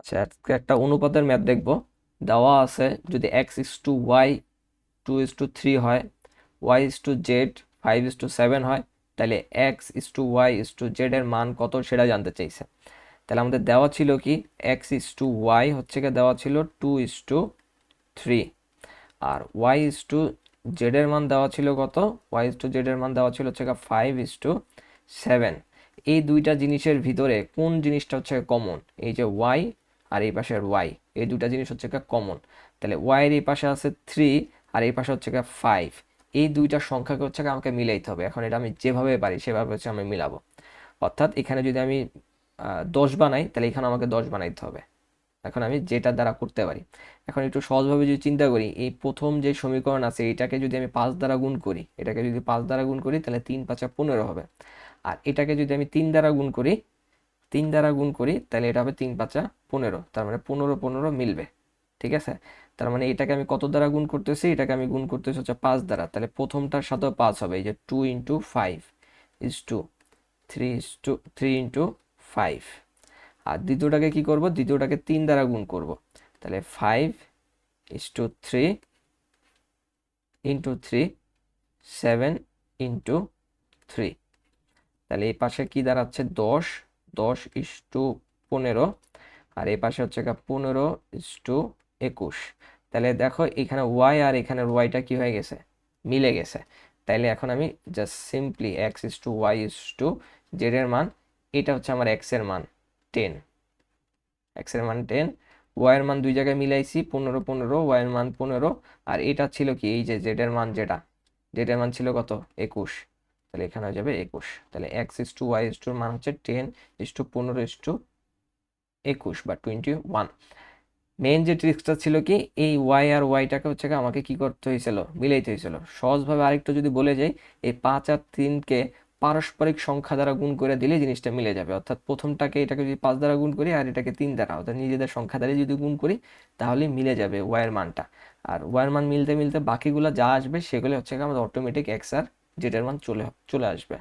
আচ্ছা, আজকে একটা অনুপাতের ম্যাথ দেখব। দেওয়া আছে যদি এক্স ইস টু ওয়াই 2:3 হয়, ওয়াই ইস টু জেড 5:7 হয়, তাহলে x is to Y is to Z এর মান কত সেটা জানতে চাইছে। তাহলে আমাদের দেওয়া ছিল কি, এক্স ইস টু ওয়াই হচ্ছে গিয়ে দেওয়া ছিল 2:3, আর ওয়াই ইস টু জেড এর মান দেওয়া ছিল কত, ওয়াই ইস টু জেড এর মান দেওয়া ছিল হচ্ছে 5:7। এই দুইটা জিনিসের ভিতরে কোন জিনিসটা হচ্ছে কমন? এই যে ওয়াই আর এই পাশের ওয়াই, এই দুইটা জিনিস হচ্ছে কমন। তাহলে ওয়াই এর এই পাশে আছে 3 আর এই পাশে হচ্ছে 5। এই দুইটা সংখ্যাকে হচ্ছে আমাকে মিলাইতে হবে। এখন এটা আমি যেভাবে পারি সেভাবে হচ্ছে আমি মিলাবো। অর্থাৎ এখানে যদি আমি 10 বানাই, তাহলে এখানে আমাকে 10 বানাইতে হবে। এখন আমি যেটা দ্বারা করতে পারি। এখন একটু সহজভাবে যদি চিন্তা করি, এই প্রথম যে সমীকরণ আছে এটাকে যদি আমি 5 দ্বারা গুণ করি, এটাকে যদি 5 দ্বারা গুণ করি তাহলে 3×5 = 15 হবে। আর এটাকে যদি আমি 3 দ্বারা গুণ করি, 3 দ্বারা গুণ করি তাহলে এটা হবে 3×5 = 15, তার মানে 15 মিলবে। ঠিক আছে? তার মানে এটাকে আমি কত দ্বারা গুণ করতেছি, এটাকে আমি গুণ করতেছি হচ্ছে 5 দ্বারা, তাহলে প্রথমটার সাথেও 5 হবে। এই যে 2×5 আর দ্বিতীয়টাকে কি করব, দ্বিতীয়টাকে 3 দ্বারা গুণ করব। তাহলে 5:3 × 3 7×3। তাহলে এই পাশে কি দাঁড়াচ্ছে, 10, 10:15। আর এই পাশে হচ্ছে 15:21। তাহলে দেখো এখানে ওয়াই আর এখানের ওয়াইটা কি হয়ে গেছে, মিলে গেছে। তাইলে এখন আমি জাস্ট সিম্পলি x:y:জেড এর মান, এটা হচ্ছে আমার x এর মান 10, এক্স এর মান 10, ওয়াই এর মান দুই জায়গায় মিলাইছি 15, ওয়াই এর মান 15। আর এটা ছিল কি, এই যে জেড এর মান, জেড এর মান ছিল কত, 21। তাহলে এখানে হয়ে যাবে 21। তাহলে x:y:এর মান হচ্ছে 10:15:21 বা 21। মেইন যে ট্রিক্সটা ছিল কি, এই ওয়াই আর ওয়াইটাকে হচ্ছে আমাকে কি করতে হয়েছিল, মিলাইতে হয়েছিল। সহজভাবে আরেকটু যদি বলে যাই, এই 5 আর 3কে পারস্পরিক সংখ্যা দ্বারা গুণ করে দিলে জিনিসটা মিলে যাবে। অর্থাৎ প্রথমটাকে, এটাকে যদি 5 দ্বারা গুণ করি আর এটাকে 3 দ্বারা, অর্থাৎ নিজেদের সংখ্যা দ্বারা যদি গুণ করি তাহলে মিলে যাবে ওয়াইয়ের মানটা। আর ওয়াইয়ের মান মিলতে মিলতে বাকিগুলো যা আসবে সেগুলো হচ্ছে আমাদের অটোমেটিক এক্স আর জেড এর মান চলে চলে আসবে।